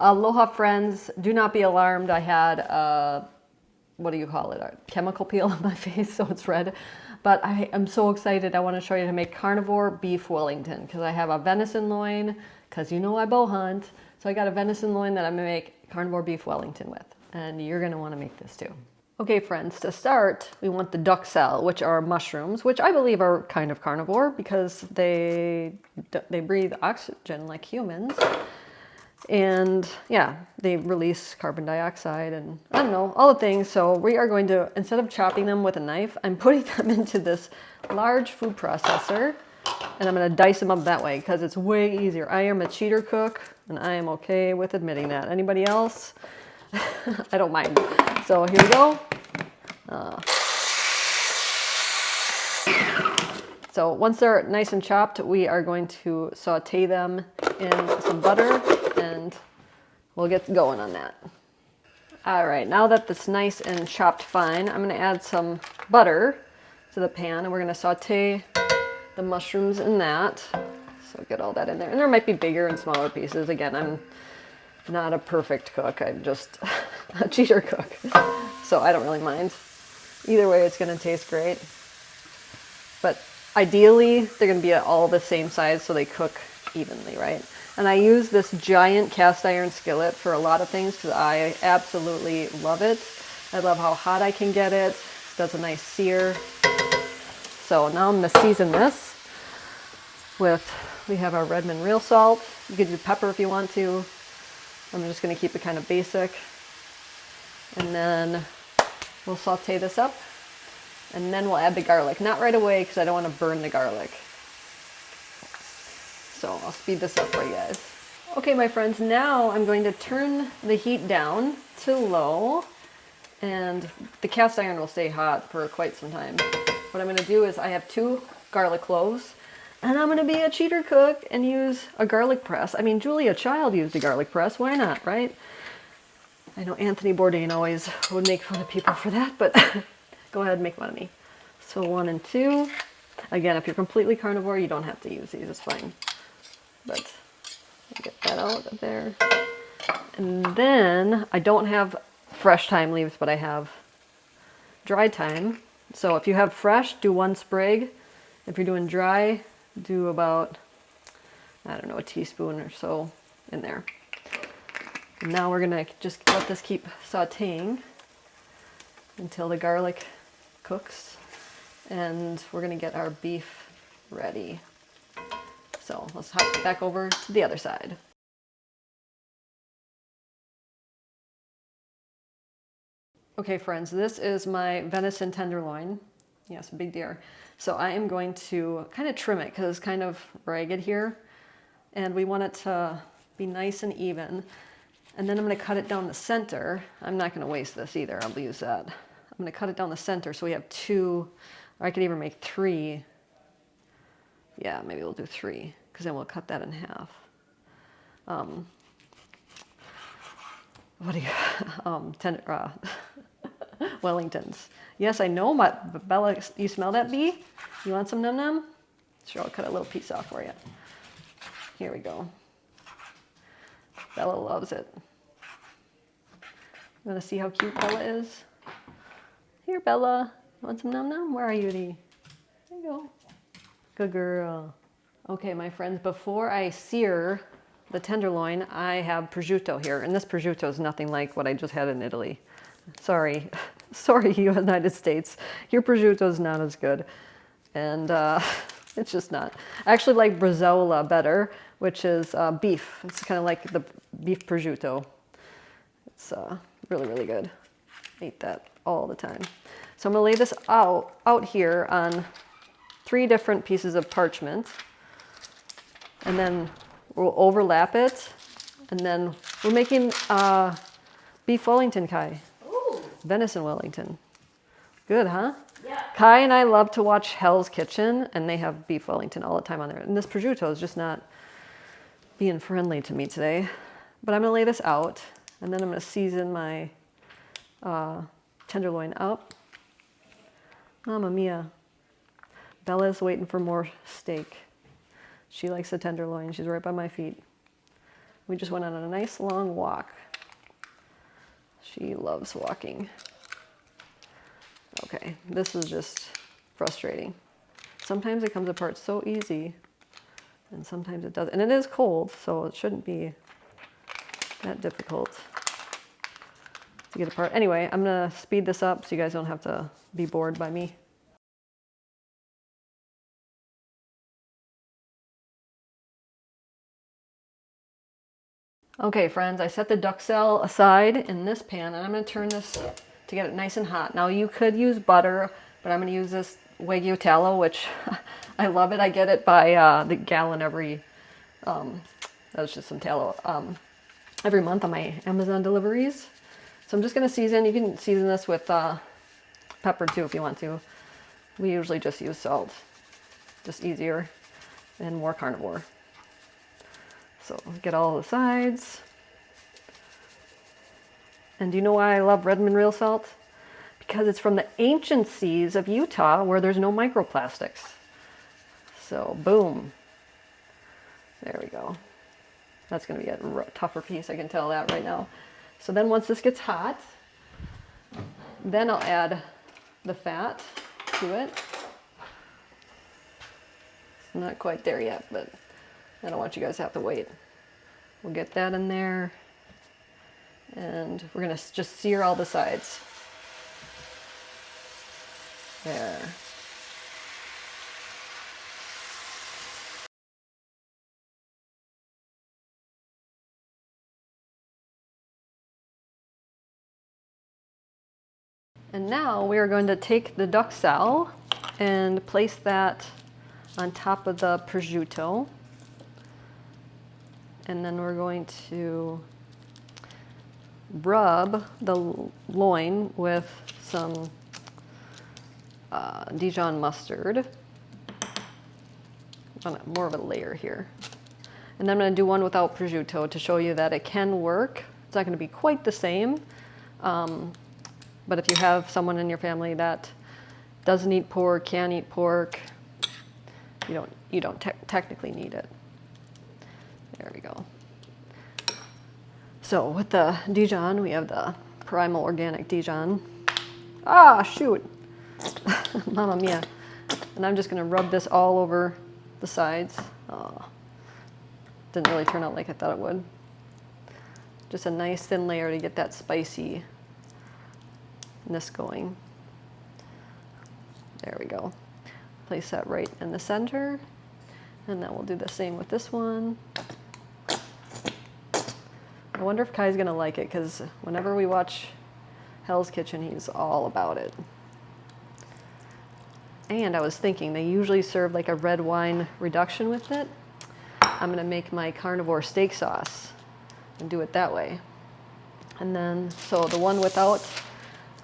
Aloha friends, do not be alarmed. I had what do you call it? A chemical peel on my face, so it's red. But I am so excited. I want to show you how to make carnivore beef Wellington because I have a venison loin, because you know I bow hunt. So I got a venison loin that I'm gonna make carnivore beef Wellington with, and you're gonna want to make this too. Okay friends, to start, we want the duck cell, which are mushrooms, which I believe are kind of carnivore because they breathe oxygen like humans. And yeah, they release carbon dioxide and I don't know, all the things. So we are going to, instead of chopping them with a knife, I'm putting them into this large food processor and I'm going to dice them up that way because it's way easier. I am a cheater cook and I am okay with admitting that. Anybody else? I don't mind. So here we go. So once they're nice and chopped, we are going to saute them in some butter and we'll get going on that. All right, now that it's nice and chopped fine, I'm gonna add some butter to the pan and we're gonna saute the mushrooms in that. So get all that in there. And there might be bigger and smaller pieces. Again, I'm not a perfect cook. I'm just a cheater cook. So I don't really mind. Either way, it's gonna taste great. But ideally, they're gonna be all the same size so they cook evenly, right? And I use this giant cast iron skillet for a lot of things because I absolutely love it. I love how hot I can get it. It does a nice sear. So now I'm gonna season this with, we have our Redmond real salt. You could do pepper if you want to. I'm just gonna keep it kind of basic. And then we'll saute this up. And then we'll add the garlic. Not right away because I don't want to burn the garlic. So I'll speed this up for you guys. Okay, my friends, now I'm going to turn the heat down to low and the cast iron will stay hot for quite some time. What I'm gonna do is I have 2 garlic cloves and I'm gonna be a cheater cook and use a garlic press. I mean, Julia Child used a garlic press, why not, right? I know Anthony Bourdain always would make fun of people for that, but go ahead and make fun of me. So 1 and 2. Again, if you're completely carnivore, you don't have to use these, it's fine. But get that out of there. And then I don't have fresh thyme leaves, but I have dried thyme. So if you have fresh, do 1 sprig. If you're doing dry, do about, I don't know, a teaspoon or so in there. And now we're gonna just let this keep sauteing until the garlic cooks. And we're gonna get our beef ready. So let's hop back over to the other side. Okay friends, this is my venison tenderloin. Yes, big deer. So I am going to kind of trim it because it's kind of ragged here. And we want it to be nice and even. And then I'm going to cut it down the center. I'm not going to waste this either, I'll use that. I'm going to cut it down the center so we have 2, or I could even make 3. Yeah, maybe we'll do 3, because then we'll cut that in half. What do you, Wellingtons. Yes, I know, but Bella, you smell that bee? You want some num num? Sure, I'll cut a little piece off for you. Here we go. Bella loves it. You want to see how cute Bella is? Here, Bella. You want some num num? Where are you, Dee? There you go. Good girl. Okay, my friends, before I sear the tenderloin, I have prosciutto here. And this prosciutto is nothing like what I just had in Italy. Sorry. Sorry, United States. Your prosciutto is not as good. And it's just not. I actually like Bresaola better, which is beef. It's kind of like the beef prosciutto. It's really, really good. I eat that all the time. So I'm gonna lay this out here on 3 different pieces of parchment. And then we'll overlap it. And then we're making beef Wellington, Kai. Ooh. Venison Wellington. Good, huh? Yeah. Kai and I love to watch Hell's Kitchen, and they have beef Wellington all the time on there. And this prosciutto is just not being friendly to me today. But I'm gonna lay this out, and then I'm gonna season my tenderloin up. Mamma mia. Bella's waiting for more steak. She likes the tenderloin. She's right by my feet. We just went on a nice long walk. She loves walking. Okay, this is just frustrating. Sometimes it comes apart so easy, and sometimes it doesn't. And it is cold, so it shouldn't be that difficult to get apart. Anyway, I'm gonna speed this up so you guys don't have to be bored by me. Okay friends, I set the duxelle aside in this pan, and I'm going to turn this to get it nice and hot. Now you could use butter, but I'm going to use this Wagyu tallow, which I love it. I get it by the gallon every, that was just some tallow, every month on my Amazon deliveries. So I'm just going to season. You can season this with pepper too if you want to. We usually just use salt, just easier and more carnivore. So get all the sides. And do you know why I love Redmond real salt? Because it's from the ancient seas of Utah where there's no microplastics. So boom. There we go. That's going to be a tougher piece, I can tell that right now. So then once this gets hot, then I'll add the fat to it. It's not quite there yet, but I don't want you guys to have to wait. We'll get that in there, and we're gonna just sear all the sides. There. And now we are going to take the duxelle and place that on top of the prosciutto. And then we're going to rub the loin with some Dijon mustard. On more of a layer here. And then I'm going to do one without prosciutto to show you that it can work. It's not going to be quite the same. But if you have someone in your family that doesn't eat pork, can't eat pork, you don't technically need it. There we go. So with the Dijon, we have the Primal Organic Dijon. Ah, shoot. Mamma mia. And I'm just going to rub this all over the sides. Oh, didn't really turn out like I thought it would. Just a nice thin layer to get that spiciness going. There we go. Place that right in the center. And then we'll do the same with this one. I wonder if Kai's gonna like it, because whenever we watch Hell's Kitchen, he's all about it. And I was thinking, they usually serve like a red wine reduction with it. I'm gonna make my carnivore steak sauce and do it that way. And then, so the one without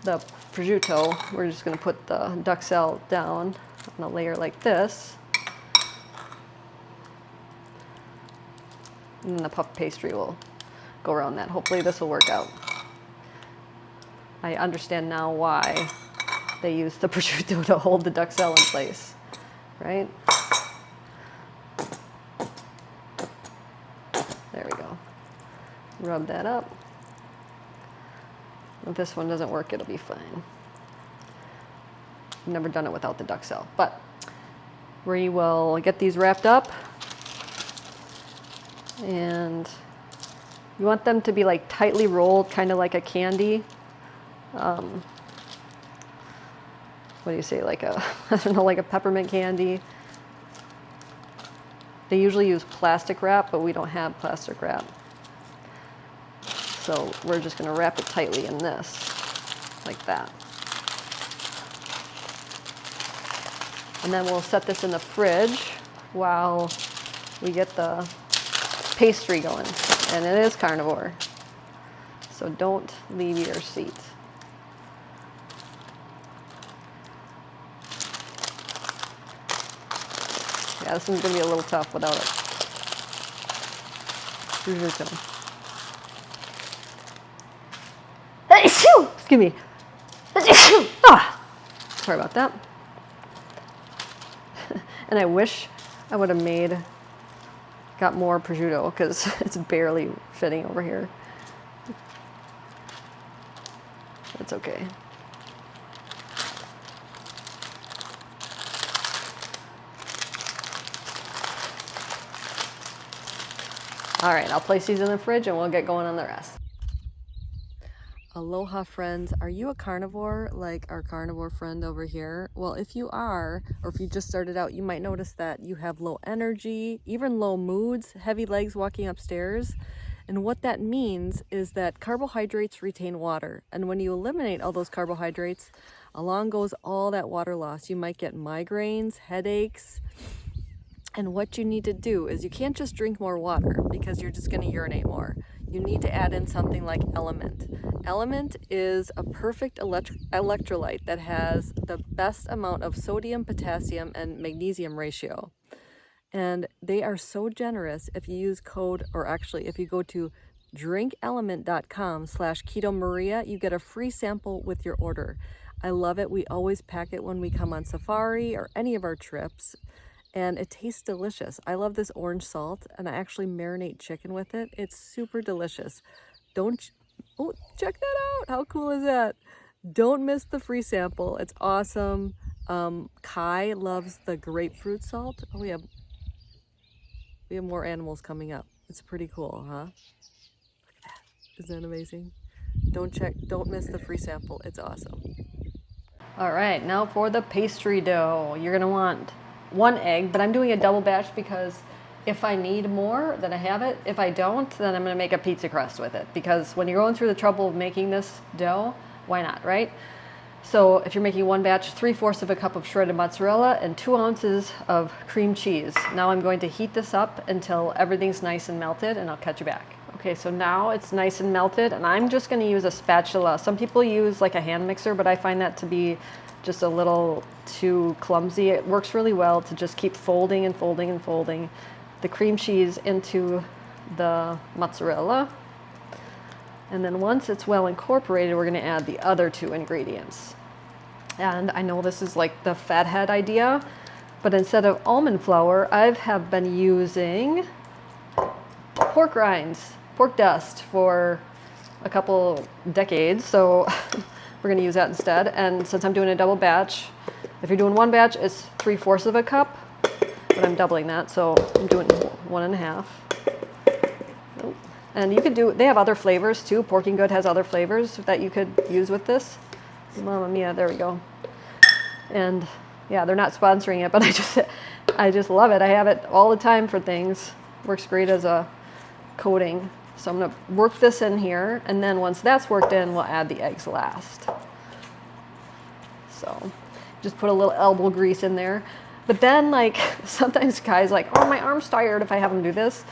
the prosciutto, we're just gonna put the duxelle down on a layer like this. And then the puff pastry will go around that. Hopefully this will work out. I understand now why they use the prosciutto to hold the duxelle in place, right? There we go. Rub that up. If this one doesn't work, it'll be fine. I've never done it without the duxelle, but we will get these wrapped up. And you want them to be like tightly rolled, kind of like a candy. What do you say, like a, I don't know, like a peppermint candy. They usually use plastic wrap, but we don't have plastic wrap. So we're just going to wrap it tightly in this, like that. And then we'll set this in the fridge while we get the pastry going. And it is carnivore, so don't leave your seat. Yeah, this one's gonna be a little tough without it. Excuse me. Sorry about that. And I wish I would have made got more prosciutto because it's barely fitting over here. That's okay. All right, I'll place these in the fridge and we'll get going on the rest. Aloha friends, are you a carnivore like our carnivore friend over here? Well, if you are, or if you just started out, you might notice that you have low energy, even low moods, heavy legs walking upstairs. And what that means is that carbohydrates retain water. And when you eliminate all those carbohydrates, along goes all that water loss. You might get migraines, headaches. And what you need to do is you can't just drink more water because you're just going to urinate more. You need to add in something like Element. Element is a perfect electrolyte that has the best amount of sodium, potassium, and magnesium ratio. And they are so generous. If you use code, or actually if you go to drinkelement.com/KetoMaria, you get a free sample with your order. I love it. We always pack it when we come on safari or any of our trips. And it tastes delicious. I love this orange salt, and I actually marinate chicken with it. It's super delicious. Oh, check that out. How cool is that? Don't miss the free sample. It's awesome. Kai loves the grapefruit salt. Oh, we have more animals coming up. It's pretty cool, huh? Look at that. Isn't that amazing? Don't miss the free sample. It's awesome. All right, now for the pastry dough. You're gonna want 1 egg, but I'm doing a double batch because if I need more, then I have it. If I don't, then I'm gonna make a pizza crust with it, because when you're going through the trouble of making this dough, why not, right? So if you're making 1 batch, 3/4 of a cup of shredded mozzarella and 2 ounces of cream cheese. Now I'm going to heat this up until everything's nice and melted, and I'll catch you back. Okay, so now it's nice and melted, and I'm just gonna use a spatula. Some people use like a hand mixer, but I find that to be just a little too clumsy. It works really well to just keep folding and folding and folding the cream cheese into the mozzarella. And then once it's well incorporated, we're gonna add the other 2 ingredients. And I know this is like the fathead idea, but instead of almond flour, I have been using pork rinds, pork dust for a couple decades. So we're gonna use that instead. And since I'm doing a double batch, if you're doing 1 batch, it's 3/4 of a cup, but I'm doubling that, so I'm doing 1.5. Oh. And you could they have other flavors too. Porking Good has other flavors that you could use with this. Mamma mia, there we go. And yeah, they're not sponsoring it, but I just love it. I have it all the time for things. Works great as a coating. So I'm gonna work this in here, and then once that's worked in, we'll add the eggs last. So just put a little elbow grease in there. But then like sometimes guys like, oh, my arm's tired if I have them do this.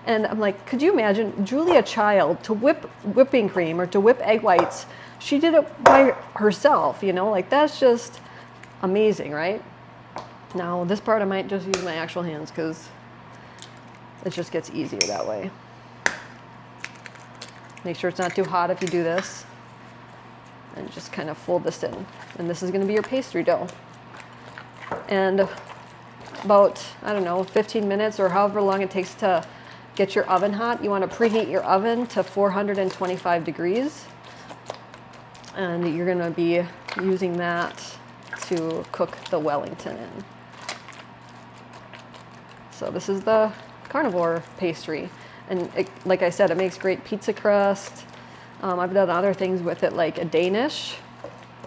And I'm like, could you imagine Julia Child to whip whipping cream or to whip egg whites? She did it by herself, you know, like that's just amazing, right? Now this part I might just use my actual hands because it just gets easier that way. Make sure it's not too hot if you do this. And just kind of fold this in. And this is going to be your pastry dough. And about, I don't know, 15 minutes or however long it takes to get your oven hot, you want to preheat your oven to 425 degrees. And you're going to be using that to cook the Wellington in. So this is the Carnivore pastry. And like I said, it makes great pizza crust. I've done other things with it, like a Danish.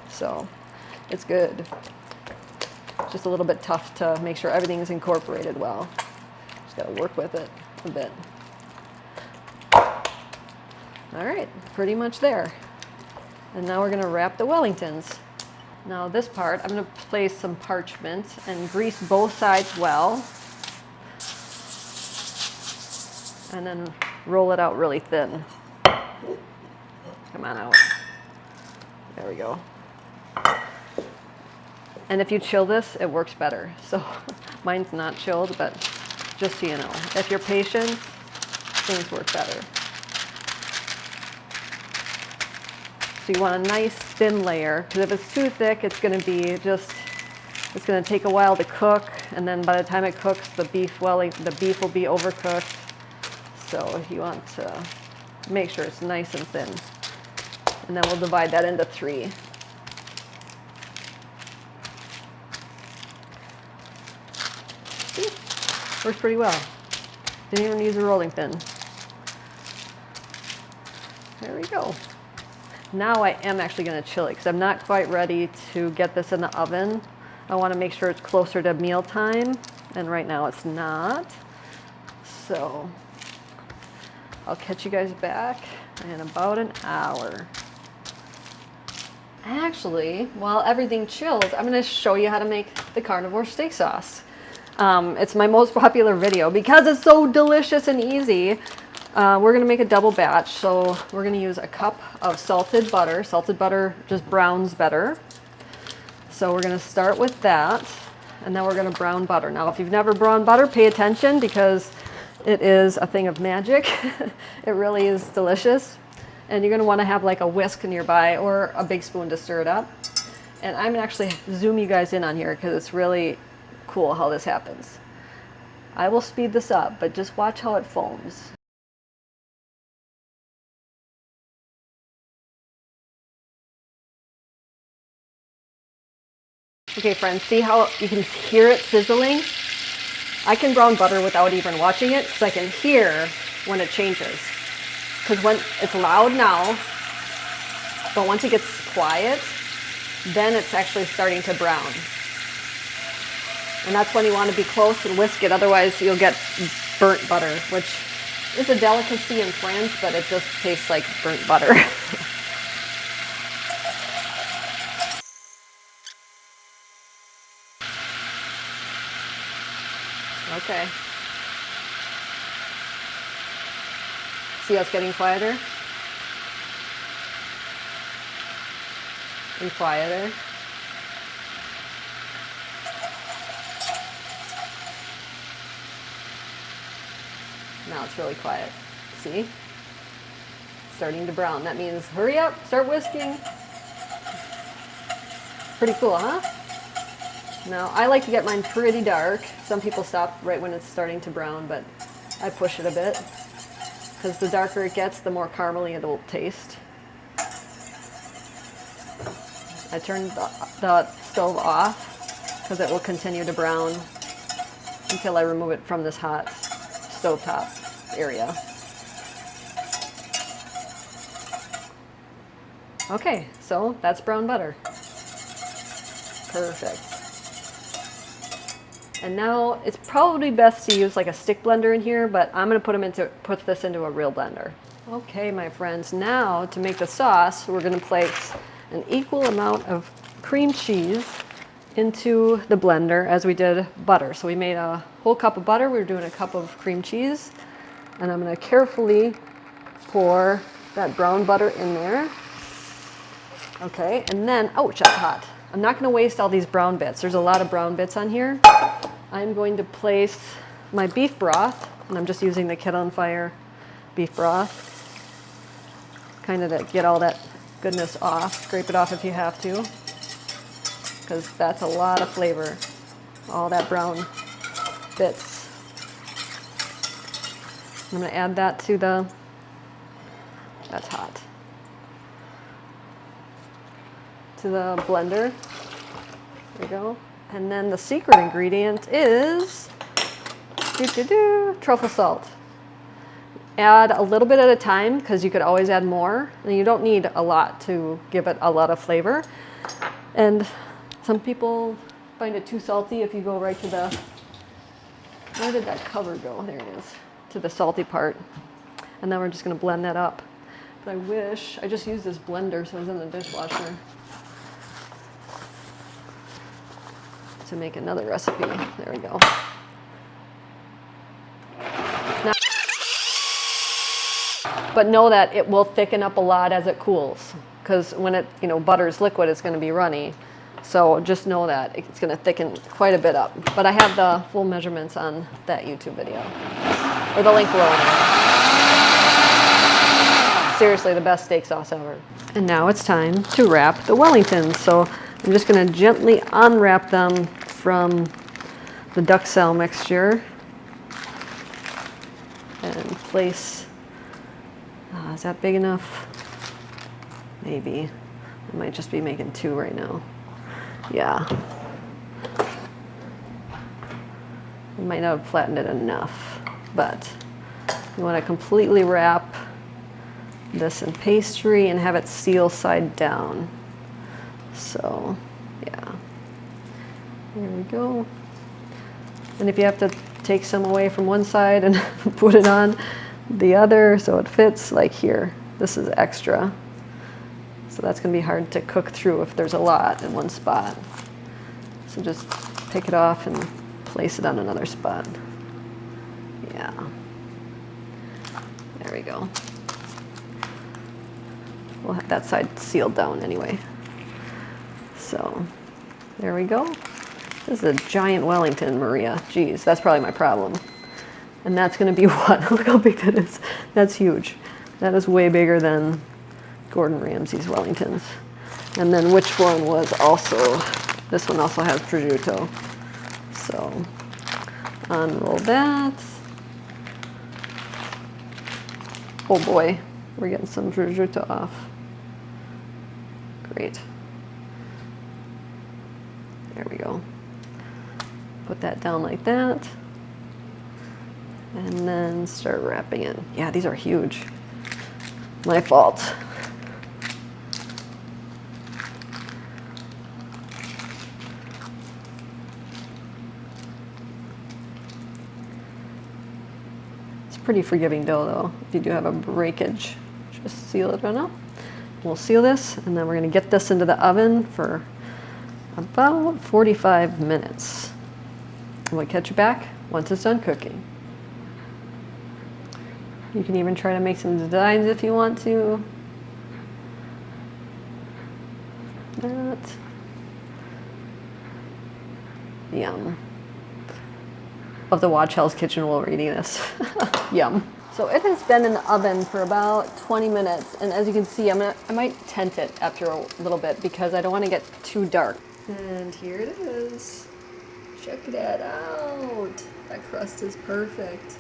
So it's good. Just a little bit tough to make sure everything is incorporated well. Just gotta work with it a bit. All right, pretty much there. And now we're gonna wrap the Wellingtons. Now this part, I'm gonna place some parchment and grease both sides well. And then roll it out really thin. Come on out. There we go. And if you chill this, it works better. So mine's not chilled, but just so you know, if you're patient, things work better. So you want a nice thin layer, because if it's too thick, it's going to be just It's going to take a while to cook, and then by the time it cooks, the beef will be overcooked. So you want to make sure it's nice and thin. And then we'll divide that into 3. See? Works pretty well. Didn't even use a rolling pin. There we go. Now I am actually going to chill it because I'm not quite ready to get this in the oven. I want to make sure it's closer to mealtime, and right now it's not. So I'll catch you guys back in about an hour. Actually, while everything chills, I'm going to show you how to make the carnivore steak sauce. It's my most popular video because it's so delicious and easy. We're going to make a double batch, so we're going to use a cup of salted butter. Salted butter just browns better. So we're going to start with that, and then we're going to brown butter. Now, if you've never browned butter, pay attention because it is a thing of magic. It really is delicious. And you're going to want to have like a whisk nearby or a big spoon to stir it up. And I'm going to actually zoom you guys in on here because it's really cool how this happens. I will speed this up, but just watch how it foams. Okay, friends, see how you can hear it sizzling? I can brown butter without even watching it because I can hear when it changes. Because when it's loud now, but once it gets quiet, then it's actually starting to brown. And that's when you want to be close and whisk it, otherwise you'll get burnt butter, which is a delicacy in France, but it just tastes like burnt butter. Okay. See how it's getting quieter? And quieter. Now it's really quiet. See? It's starting to brown. That means hurry up, start whisking. Pretty cool, huh? Now, I like to get mine pretty dark. Some people stop right when it's starting to brown, but I push it a bit. Because the darker it gets, the more caramely it will taste. I turned the stove off because it will continue to brown until I remove it from this hot stovetop area. Okay, so that's brown butter. Perfect. And now it's probably best to use like a stick blender in here, but I'm going to put this into a real blender. Okay, my friends, now to make the sauce, we're going to place an equal amount of cream cheese into the blender as we did butter. So we made a whole cup of butter. We're doing a cup of cream cheese, and I'm going to carefully pour that brown butter in there. Okay, and then, ouch, that's hot. I'm not going to waste all these brown bits. There's a lot of brown bits on here. I'm going to place my beef broth, and I'm just using the Kid on Fire beef broth, kind of to get all that goodness off. Scrape it off if you have to, because that's a lot of flavor, all that brown bits. I'm going to add that to that's hot, to the blender. There we go. And then the secret ingredient is truffle salt. Add a little bit at a time because you could always add more. And you don't need a lot to give it a lot of flavor. And some people find it too salty if you go right to the, where did that cover go? There it is, to the salty part. And then we're just going to blend that up. But I wish, I just used this blender so it was in the dishwasher to make another recipe. There we go. Now, but know that it will thicken up a lot as it cools, because when it, butter is liquid, it's going to be runny. So just know that it's going to thicken quite a bit up. But I have the full measurements on that YouTube video, or the link below. Seriously, the best steak sauce ever. And now it's time to wrap the Wellingtons. So I'm just going to gently unwrap them from the duck cell mixture and place, is that big enough? Maybe. I might just be making 2 right now. Yeah. I might not have flattened it enough, but you want to completely wrap this in pastry and have it seal side down. So, yeah. There we go. And if you have to take some away from one side and put it on the other so it fits, like here, this is extra. So that's going to be hard to cook through if there's a lot in one spot. So just take it off and place it on another spot. Yeah. There we go. We'll have that side sealed down anyway. So there we go. This is a giant Wellington, Maria. Jeez, that's probably my problem. And that's going to be what? Look how big that is. That's huge. That is way bigger than Gordon Ramsay's Wellingtons. And then which one was also, this one also has prosciutto. So unroll that. Oh boy, we're getting some prosciutto off. Great. There we go. Put that down like that. And then start wrapping it. Yeah, these are huge. My fault. Pretty forgiving dough though. If you do have a breakage, just seal it right now. We'll seal this and then we're going to get this into the oven for about 45 minutes. And we'll catch you back once it's done cooking. You can even try to make some designs if you want to. That. Yum. Of the Watch Hell's Kitchen while we're eating this. Yum. So it has been in the oven for about 20 minutes, and as you can see, I might tent it after a little bit because I don't want to get too dark. And here it is. Check that out. That crust is perfect.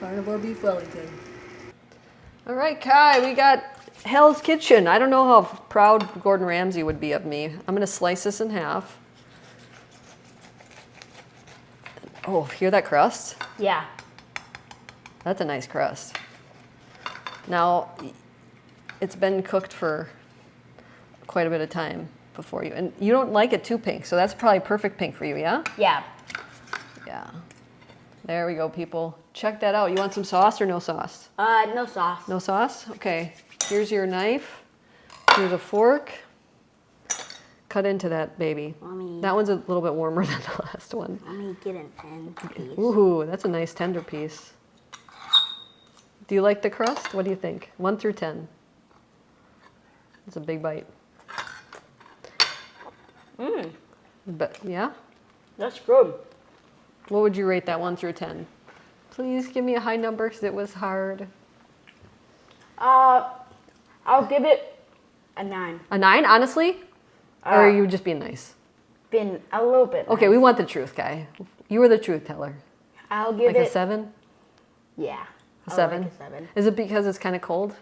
Carnivore beef Wellington. All right, Kai, we got Hell's Kitchen. I don't know how proud Gordon Ramsay would be of me. I'm gonna slice this in half. Oh, hear that crust? Yeah. That's a nice crust. Now, it's been cooked for quite a bit of time before you, and you don't like it too pink, so that's probably perfect pink for you, yeah? Yeah. Yeah. There we go, people. Check that out. You want some sauce or no sauce? No sauce. No sauce? Okay. Here's your knife. Here's a fork. Cut into that baby. Mommy. That one's a little bit warmer than the last one. Let me get an end piece. Ooh, that's a nice tender piece. Do you like the crust? What do you think? 1 through 10. It's a big bite. But yeah? That's good. What would you rate that 1 through 10? Please give me a high number because it was hard. I'll give it a 9. A 9, honestly? Or are you just being nice? Been a little bit. Okay, nice. we want the truth, Kai. You were the truth teller. I'll give like it a 7? Yeah. A 7? Like a 7. Is it because it's kind of cold?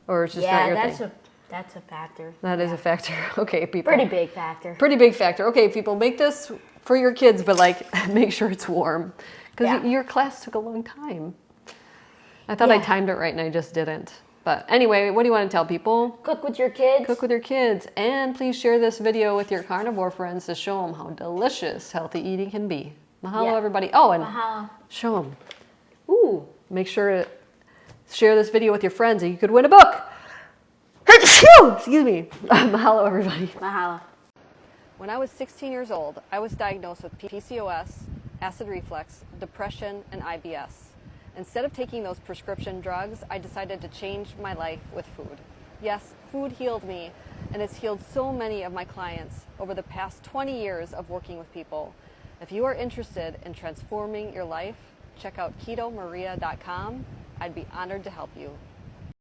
Or it's just not your thing? That's a factor. That is a factor. Okay, people. Pretty big factor. Pretty big factor. Okay, people, make this for your kids, but like make sure it's warm. Because your class took a long time. I thought I timed it right and I just didn't. But anyway, what do you want to tell people? Cook with your kids. Cook with your kids. And please share this video with your carnivore friends to show them how delicious healthy eating can be. Mahalo, everybody. Oh, and Mahalo. Show them. Ooh. Make sure to share this video with your friends and you could win a book. Excuse me. Mahalo, everybody. Mahalo. When I was 16 years old, I was diagnosed with PCOS, acid reflux, depression, and IBS. Instead of taking those prescription drugs, I decided to change my life with food. Yes, food healed me, and it's healed so many of my clients over the past 20 years of working with people. If you are interested in transforming your life, check out ketomaria.com. I'd be honored to help you.